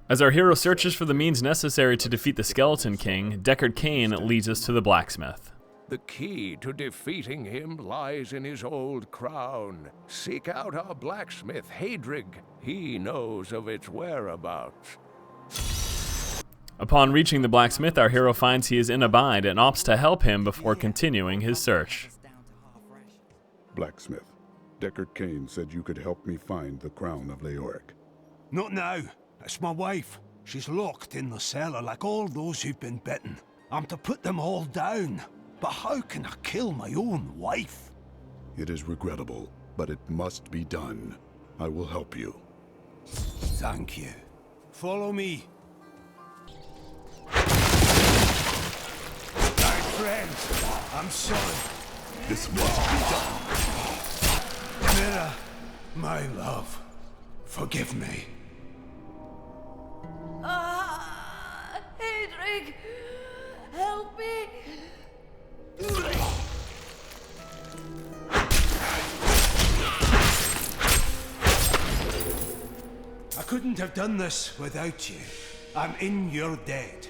As our hero searches for the means necessary to defeat the Skeleton King, Deckard Cain leads us to the blacksmith. The key to defeating him lies in his old crown. Seek out our blacksmith, Hadrig. He knows of its whereabouts. Upon reaching the blacksmith, our hero finds he is in a bind and opts to help him before continuing his search. Blacksmith, Deckard Cain said you could help me find the crown of Leoric. Not now. It's my wife. She's locked in the cellar like all those who've been bitten. I'm to put them all down. But how can I kill my own wife? It is regrettable, but it must be done. I will help you. Thank you. Follow me. My friend, I'm sorry. This must be done. Miror, my love, forgive me. Hadrig, help me. I couldn't have done this without you. I'm in your debt.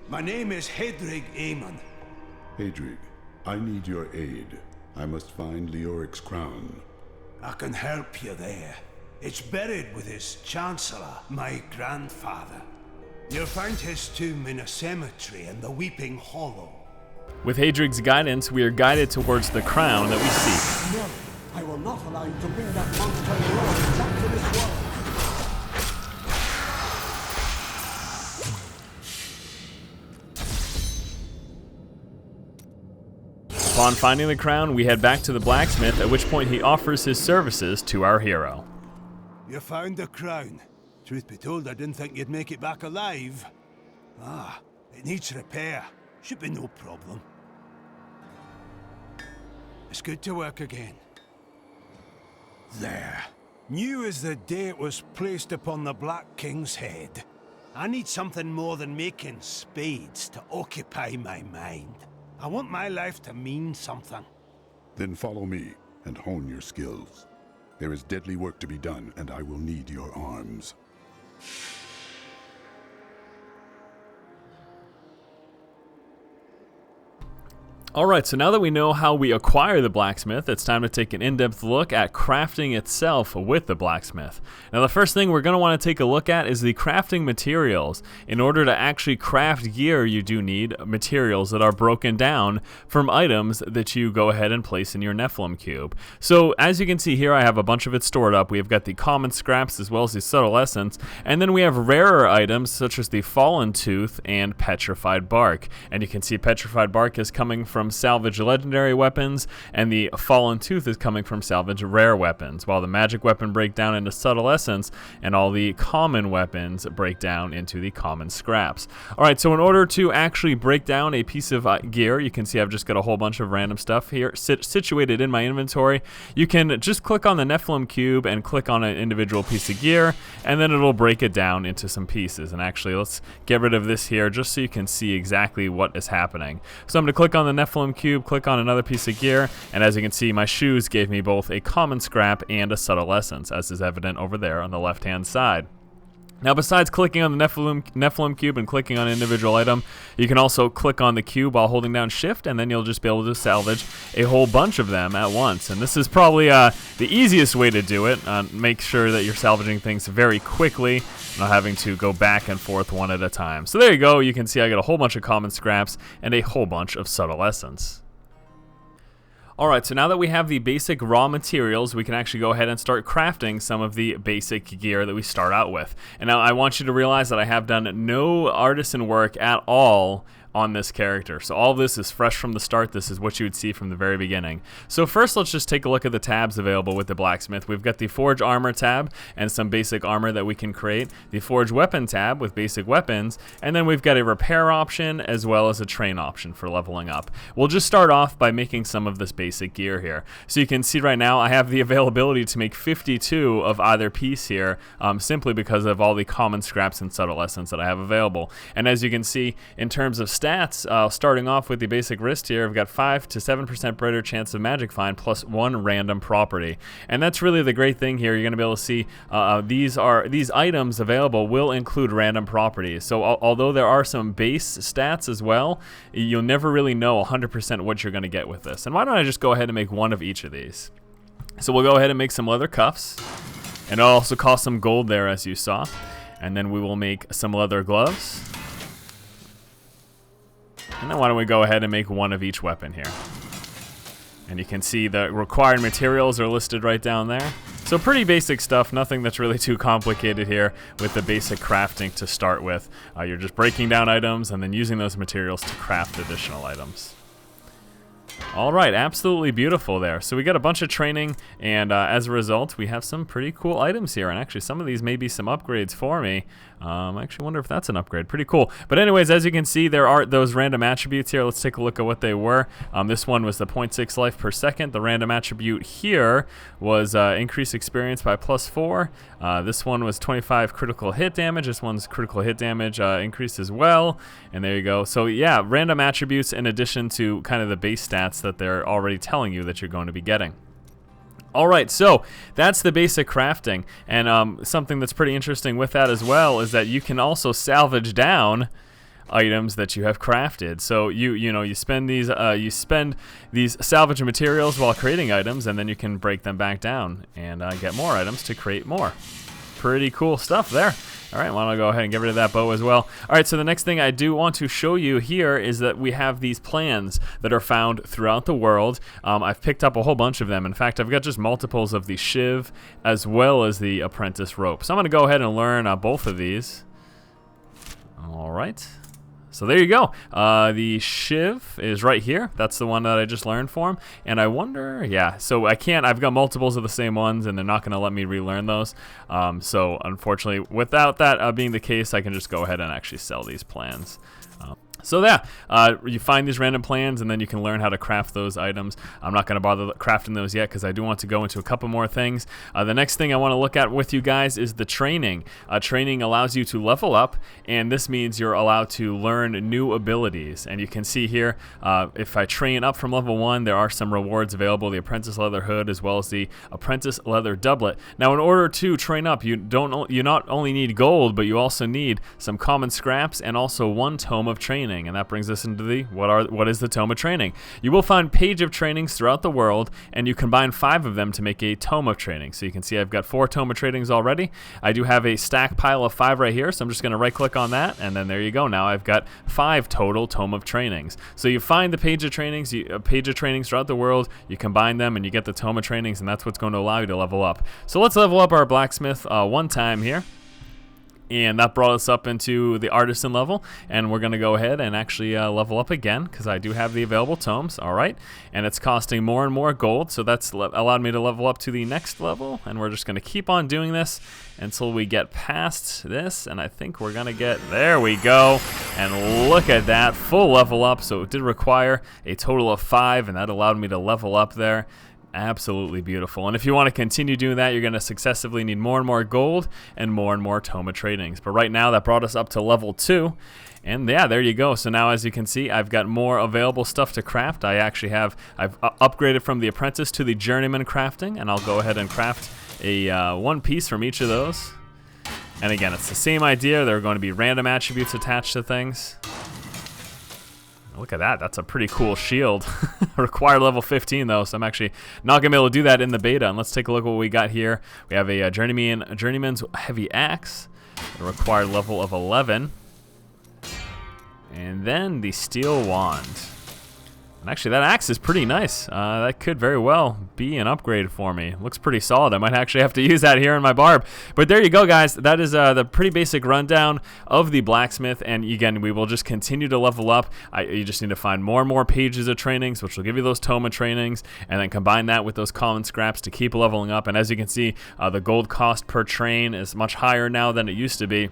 My name is Hadrig Aemon. Hadrig, I need your aid. I must find Leoric's crown. I can help you there. It's buried with his Chancellor, my grandfather. You'll find his tomb in a cemetery in the Weeping Hollow. With Hadrig's guidance, we are guided towards the crown that we seek. No, I will not allow you to bring that monster Miror back to this world. Upon finding the crown, we head back to the blacksmith, at which point he offers his services to our hero. You found the crown. Truth be told, I didn't think you'd make it back alive. It needs repair. Should be no problem. It's good to work again. There. New as the day it was placed upon the Black King's head. I need something more than making spades to occupy my mind. I want my life to mean something. Then follow me and hone your skills. There is deadly work to be done, and I will need your arms. Alright, so now that we know how we acquire the blacksmith, it's time to take an in-depth look at crafting itself with the blacksmith. Now the first thing we're going to want to take a look at is the crafting materials. In order to actually craft gear, you do need materials that are broken down from items that you go ahead and place in your Nephilim cube. So as you can see here, I have a bunch of it stored up. We've got the common scraps as well as the subtle essence, and then we have rarer items such as the fallen tooth and petrified bark. And you can see petrified bark is coming from salvage legendary weapons, and the fallen tooth is coming from salvage rare weapons, while the magic weapon break down into subtle essence, and all the common weapons break down into the common scraps. Alright, so in order to actually break down a piece of gear, you can see I've just got a whole bunch of random stuff here situated in my inventory. You can just click on the Nephilim cube and click on an individual piece of gear, and then it'll break it down into some pieces. And actually, let's get rid of this here just so you can see exactly what is happening. So I'm going to click on the Nephilim cube, click on another piece of gear, and as you can see, my shoes gave me both a common scrap and a subtle essence, as is evident over there on the left hand side. Now, besides clicking on the Nephilim cube and clicking on an individual item, you can also click on the cube while holding down shift, and then you'll just be able to salvage a whole bunch of them at once. And this is probably the easiest way to do it. Make sure that you're salvaging things very quickly, not having to go back and forth one at a time. So there you go. You can see I got a whole bunch of common scraps and a whole bunch of subtle essence. Alright, so now that we have the basic raw materials, we can actually go ahead and start crafting some of the basic gear that we start out with. And now I want you to realize that I have done no artisan work at all on this character. So all of this is fresh from the start. This is what you would see from the very beginning. So first, let's just take a look at the tabs available with the blacksmith. We've got the Forge Armor tab and some basic armor that we can create, the Forge Weapon tab with basic weapons, and then we've got a repair option as well as a train option for leveling up. We'll just start off by making some of this basic gear here. So you can see right now I have the availability to make 52 of either piece here, simply because of all the common scraps and subtle essence that I have available. And as you can see, in terms of stats, starting off with the basic wrist here, I've got 5 to 7% brighter chance of magic find plus 1 random property. And that's really the great thing here. You're going to be able to see these items available will include random properties. So although there are some base stats as well, you'll never really know 100% what you're going to get with this. And why don't I just go ahead and make one of each of these? So we'll go ahead and make some leather cuffs. And it'll also cost some gold there, as you saw. And then we will make some leather gloves. And then why don't we go ahead and make one of each weapon here. And you can see the required materials are listed right down there. So pretty basic stuff, nothing that's really too complicated here with the basic crafting to start with. You're just breaking down items and then using those materials to craft additional items. All right, absolutely beautiful there. So we got a bunch of training, and as a result, we have some pretty cool items here. And actually, some of these may be some upgrades for me. I actually wonder if that's an upgrade. Pretty cool. But anyways, as you can see, there are those random attributes here. Let's take a look at what they were. This one was the 0.6 life per second. The random attribute here was increased experience by +4. This one was 25 critical hit damage. This one's critical hit damage increased as well. And there you go. So yeah, random attributes in addition to kind of the base stats that they're already telling you that you're going to be getting. Alright, so that's the basic crafting, and something that's pretty interesting with that as well is that you can also salvage down items that you have crafted. So you spend these salvage materials while creating items, and then you can break them back down and get more items to create more. Pretty cool stuff there. All right, why don't I go ahead and get rid of that bow as well. All right, so the next thing I do want to show you here is that we have these plans that are found throughout the world. I've picked up a whole bunch of them. In fact, I've got just multiples of the shiv as well as the apprentice rope. So I'm going to go ahead and learn both of these. All right. So there you go. The shiv is right here. That's the one that I just learned for him. And I wonder, yeah, so I've got multiples of the same ones, and they're not going to let me relearn those. So unfortunately, without that being the case, I can just go ahead and actually sell these plans. So yeah, you find these random plans, and then you can learn how to craft those items. I'm not going to bother crafting those yet because I do want to go into a couple more things. The next thing I want to look at with you guys is the training. Training allows you to level up, and this means you're allowed to learn new abilities. And you can see here, if I train up from level 1, there are some rewards available, the Apprentice Leather Hood as well as the Apprentice Leather Doublet. Now in order to train up, you not only need gold, but you also need some common scraps and also 1 tome of training. And that brings us into the what is the tome of training. You will find page of trainings throughout the world, and you combine 5 of them to make a tome of training. So you can see I've got 4 tome of trainings already. I do have a stack pile of 5 right here, so I'm just going to right click on that, and then there you go. Now I've got 5 total tome of trainings. So you find the page of trainings, throughout the world, you combine them, and you get the tome of trainings, and that's what's going to allow you to level up. So let's level up our blacksmith one time here. And that brought us up into the artisan level, and we're going to go ahead and actually level up again because I do have the available tomes. All right, and it's costing more and more gold, so that's allowed me to level up to the next level, and we're just going to keep on doing this until we get past this, and I think we're going to get, there we go, and look at that, full level up. So it did require a total of 5, and that allowed me to level up there. Absolutely beautiful. And if you want to continue doing that, you're going to successively need more and more gold and more tome of trainings. But right now that brought us up to level 2. And yeah, there you go. So now as you can see, I've got more available stuff to craft. I've upgraded from the apprentice to the journeyman crafting, and I'll go ahead and craft a 1 piece from each of those. And again, it's the same idea. There are going to be random attributes attached to things. Look at that, that's a pretty cool shield. Required level 15 though, so I'm actually not gonna be able to do that in the beta. And let's take a look at what we got here. We have a journeyman's heavy axe, a required level of 11. And then the steel wand. And actually that axe is pretty nice. That could very well be an upgrade for me. Looks pretty solid. I might actually have to use that here in my barb. But there you go, guys. That is the pretty basic rundown of the blacksmith. And again, we will just continue to level up. You just need to find more and more pages of trainings, which will give you those tome of trainings, and then combine that with those common scraps to keep leveling up. And as you can see, the gold cost per train is much higher now than it used to be.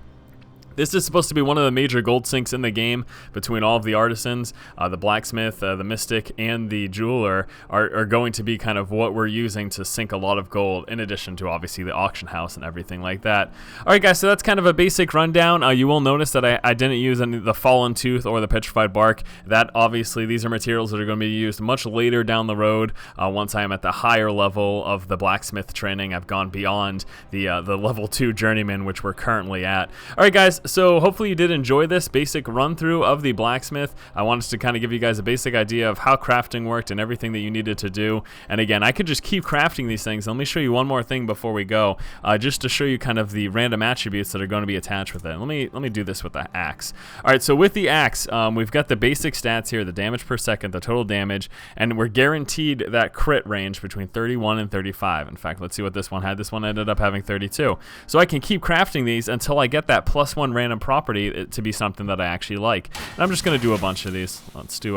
This is supposed to be one of the major gold sinks in the game between all of the artisans. The blacksmith, the mystic, and the jeweler are going to be kind of what we're using to sink a lot of gold, in addition to obviously the auction house and everything like that. Alright guys, so that's kind of a basic rundown. You will notice that I didn't use any of the fallen tooth or the petrified bark. That obviously, these are materials that are going to be used much later down the road. Once I am at the higher level of the blacksmith training, I've gone beyond the level 2 journeyman, which we're currently at. Alright guys, so hopefully you did enjoy this basic run through of the blacksmith. I wanted to kind of give you guys a basic idea of how crafting worked and everything that you needed to do. And again, I could just keep crafting these things. Let me show you one more thing before we go, just to show you kind of the random attributes that are going to be attached with it. Let me do this with the axe. All right, so with the axe, we've got the basic stats here, the damage per second, the total damage, and we're guaranteed that crit range between 31 and 35. In fact, let's see what this one had. This one ended up having 32. So I can keep crafting these until I get that +1 random property to be something that I actually like. And I'm just going to do a bunch of these. Let's do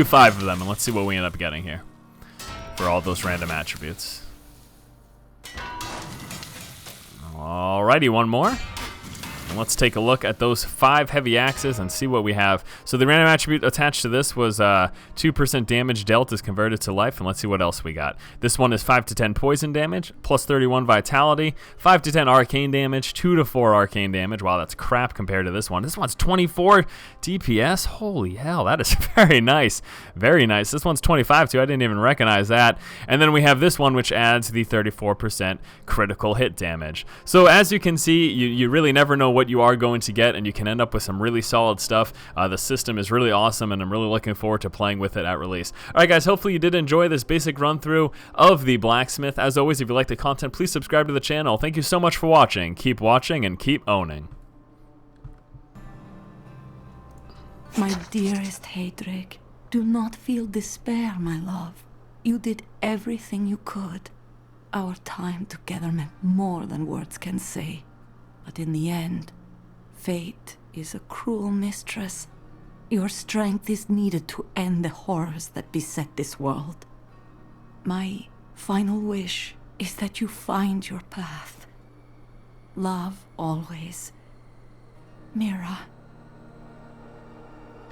5 of them, and let's see what we end up getting here for all those random attributes. Alrighty, one more. And let's take a look at those 5 heavy axes and see what we have. So the random attribute attached to this was 2% damage dealt is converted to life, and let's see what else we got. This one is 5 to 10 poison damage, plus 31 vitality, 5 to 10 arcane damage, 2 to 4 arcane damage. Wow, that's crap compared to this one. This one's 24 DPS. Holy hell, that is very nice. Very nice. This one's 25 too. I didn't even recognize that. And then we have this one, which adds the 34% critical hit damage. So as you can see, you really never know what you are going to get, and you can end up with some really solid stuff. The system is really awesome, and I'm really looking forward to playing with it at release. Alright guys, hopefully you did enjoy this basic run through of the blacksmith. As always, if you like the content, please subscribe to the channel. Thank you so much for watching. Keep watching and keep owning. My dearest Heydrich, do not feel despair, my love. You did everything you could. Our time together meant more than words can say. But in the end, fate is a cruel mistress. Your strength is needed to end the horrors that beset this world. My final wish is that you find your path. Love always. Miror.